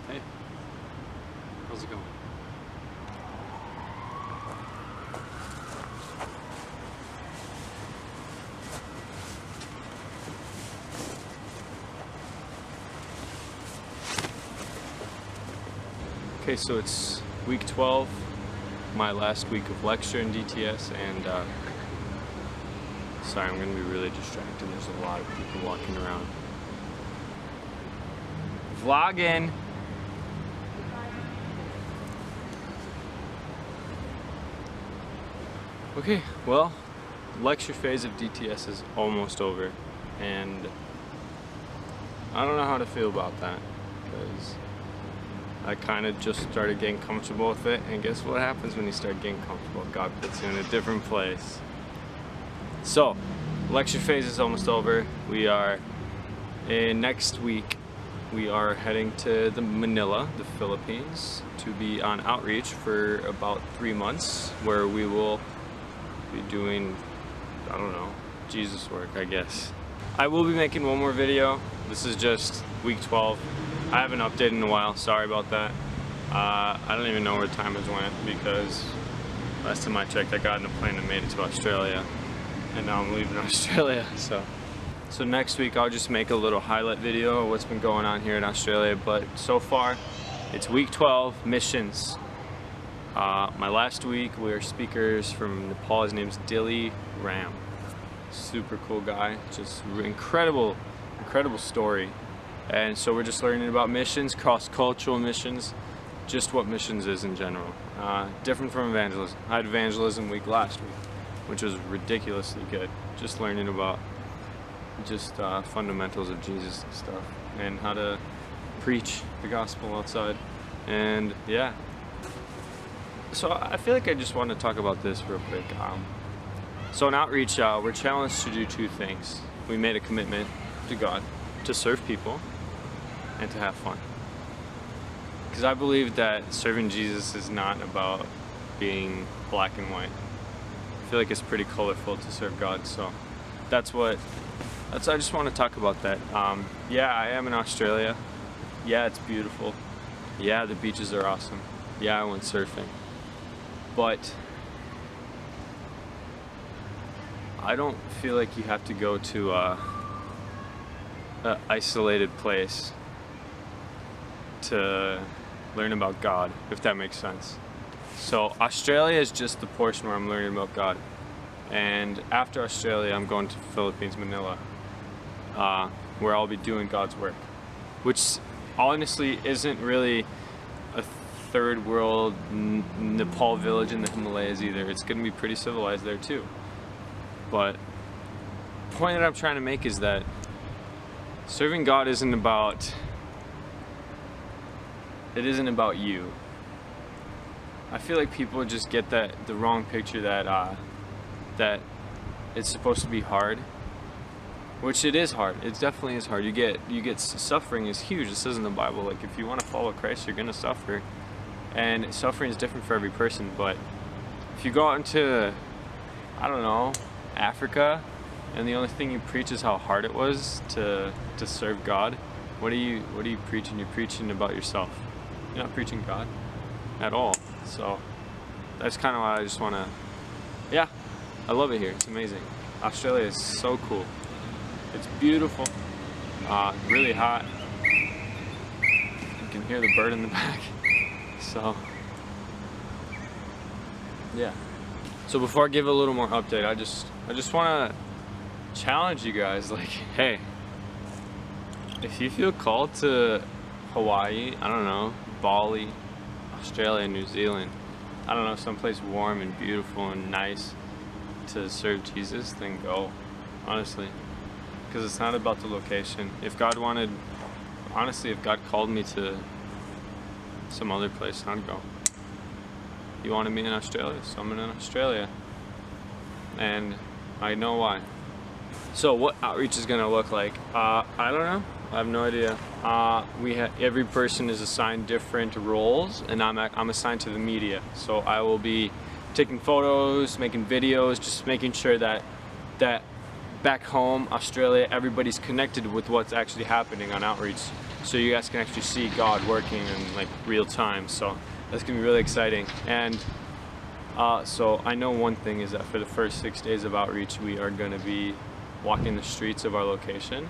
Hey, how's it going? Okay, so it's week 12, my last week of lecture in DTS, and sorry, I'm going to be really distracted. There's a lot of people walking around. Vlogging! Okay, well, lecture phase of DTS is almost over, and I don't know how to feel about that, because I kind of just started getting comfortable with it, and guess what happens when you start getting comfortable? God puts you in a different place. So, lecture phase is almost over. We are, next week, we are heading to Manila, the Philippines, to be on outreach for about 3 months, where we will be doing, I don't know, Jesus work, I guess. I will be making one more video. This is just week 12. I haven't updated in a while, sorry about that. I don't even know where time has went, because last time I checked I got in a plane and made it to Australia, and now I'm leaving Australia. So next week I'll just make a little highlight video of what's been going on here in Australia, but so far it's week 12, missions. My last week we were speakers from Nepal. His name's Dilly Ram. Super cool guy, just incredible story. And so we're just learning about missions, cross-cultural missions, just what missions is in general. Different from evangelism. I had evangelism week last week, which was ridiculously good. Just learning about just fundamentals of Jesus and stuff, and how to preach the gospel outside. And yeah. So I feel like I just want to talk about this real quick. So in outreach, we're challenged to do two things. We made a commitment to God to serve people and to have fun. Because I believe that serving Jesus is not about being black and white. I feel like it's pretty colorful to serve God, so I just want to talk about that. Yeah, I am in Australia. Yeah, it's beautiful. Yeah, the beaches are awesome. Yeah, I went surfing. But I don't feel like you have to go to an isolated place to learn about God, if that makes sense. So Australia is just the portion where I'm learning about God. And after Australia, I'm going to Philippines, Manila, where I'll be doing God's work, which honestly isn't really a third world Nepal village in the Himalayas either. It's going to be pretty civilized there too. But the point that I'm trying to make is that serving God isn't about you. I feel like people just get the wrong picture that that it's supposed to be hard, which it is hard. It definitely is hard. You get suffering is huge. It says in the Bible, like, if you want to follow Christ, you're gonna suffer, and suffering is different for every person. But if you go out into, I don't know, Africa, and the only thing you preach is how hard it was to serve God, what are you preaching? You're preaching about yourself. You're not preaching God at all. So that's kind of why I just want to, yeah, I love it here. It's amazing. Australia is so cool. It's beautiful, really hot. You can hear the bird in the back. So yeah. So before I give a little more update, I just want to challenge you guys, like, hey, if you feel called to Hawaii, I don't know, Bali, Australia, New Zealand, I don't know, someplace warm and beautiful and nice to serve Jesus, then go, honestly. Because it's not about the location. If God wanted, honestly, if God called me to some other place, I'd go. He wanted me in Australia, so I'm in Australia. And I know why. So what outreach is going to look like? I don't know. I have no idea. Every person is assigned different roles, and I'm assigned to the media. So I will be taking photos, making videos, just making sure that back home, Australia, everybody's connected with what's actually happening on outreach. so you guys can actually see God working in like real time. So that's gonna be really exciting. And so I know one thing is that for the first 6 days of outreach, we are gonna be walking the streets of our location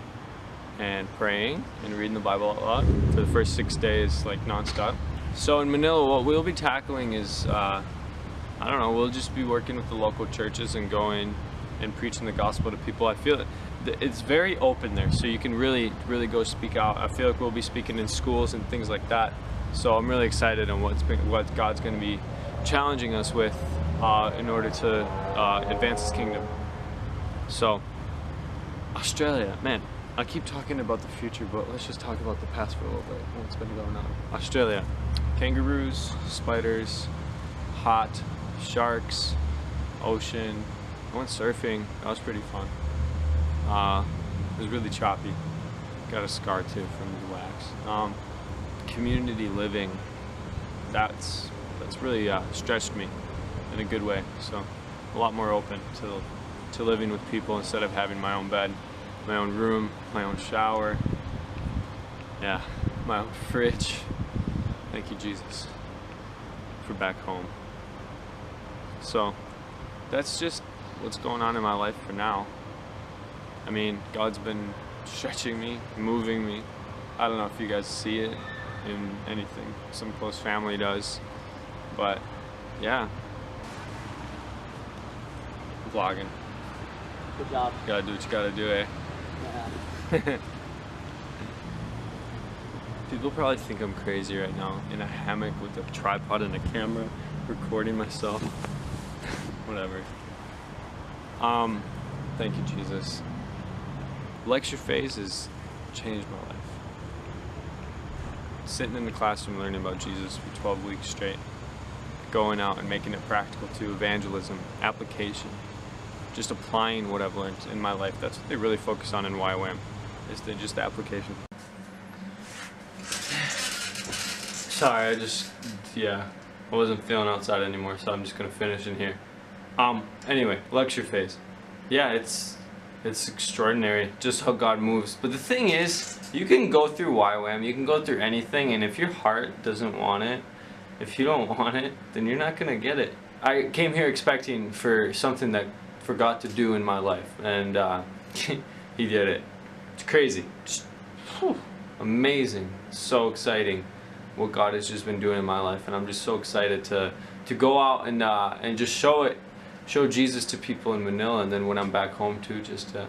and praying and reading the Bible a lot for the first 6 days, like nonstop. So in Manila, what we'll be tackling is, I don't know, we'll just be working with the local churches and going and preaching the gospel to people. I feel it's very open there, so you can really go speak out. I feel like we'll be speaking in schools and things like that. So I'm really excited on what God's going to be challenging us with in order to advance His kingdom. So Australia, man, I keep talking about the future, but let's just talk about the past for a little bit. What's been going on? Australia, kangaroos, spiders, hot, sharks, ocean. I went surfing. That was pretty fun. It was really choppy. Got a scar too from the wax. Community living. That's really stretched me in a good way. So a lot more open to living with people instead of having my own bed, my own room, my own shower. Yeah, my own fridge. Thank you, Jesus, for back home. So that's just what's going on in my life for now. I mean, God's been stretching me, moving me. I don't know if you guys see it in anything some close family does, but yeah. Vlogging. Good job. Gotta do what you gotta do, eh? Yeah. People probably think I'm crazy right now, in a hammock with a tripod and a camera, recording myself. Whatever. Thank you, Jesus. Lecture phase has changed my life. Sitting in the classroom learning about Jesus for 12 weeks straight. Going out and making it practical to evangelism, application. Just applying what I've learned in my life. That's what they really focus on in YWAM, is just the application. Sorry, I wasn't feeling outside anymore, so I'm just gonna finish in here. Anyway, lecture phase. Yeah, it's extraordinary just how God moves. But the thing is, you can go through YWAM, you can go through anything, and if your heart doesn't want it, if you don't want it, then you're not gonna get it. I came here expecting for something for God to do in my life, and He did it. It's crazy. Just, amazing. So exciting what God has just been doing in my life, and I'm just so excited to go out and just show Jesus to people in Manila, and then when I'm back home too, just to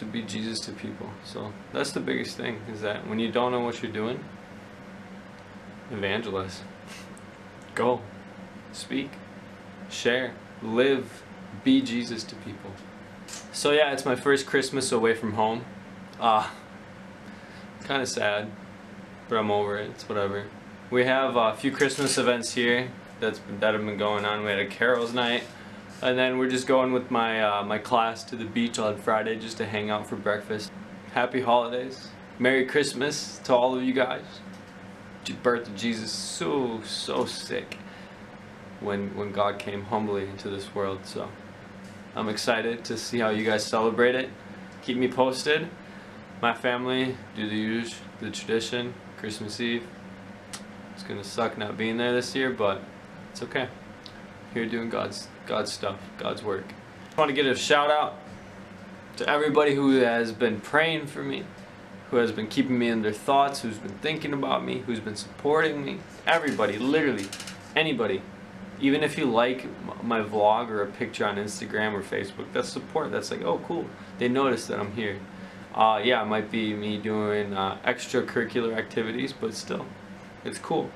be Jesus to people. So that's the biggest thing, is that when you don't know what you're doing, evangelize. Go, speak, share, live, be Jesus to people. So yeah, it's my first Christmas away from home. Kind of sad, but I'm over it. It's whatever. We have a few Christmas events here that have been going on. We had a carols night, and then we're just going with my my class to the beach on Friday just to hang out for breakfast. Happy holidays, Merry Christmas to all of you guys. Birth of Jesus, so sick when God came humbly into this world. So I'm excited to see how you guys celebrate it. Keep me posted. My family do the tradition, Christmas Eve. It's gonna suck not being there this year, but it's okay. Here doing God's stuff, God's work. I want to give a shout out to everybody who has been praying for me, who has been keeping me in their thoughts, who's been thinking about me, who's been supporting me. Everybody, literally, anybody. Even if you like my vlog or a picture on Instagram or Facebook, that's support. That's like, oh cool, they noticed that I'm here. Yeah, it might be me doing extracurricular activities, but still, it's cool.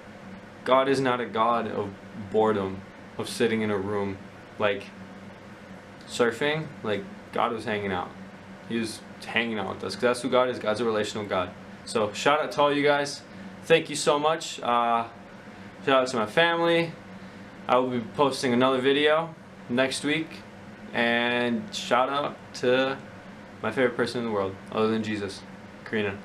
God is not a God of boredom, of sitting in a room. Like surfing, like God was hanging out. He was hanging out with us, because that's who God is. God's a relational God. So shout out to all you guys. Thank you so much. Shout out to my family. I will be posting another video next week. And shout out to my favorite person in the world, other than Jesus, Karina.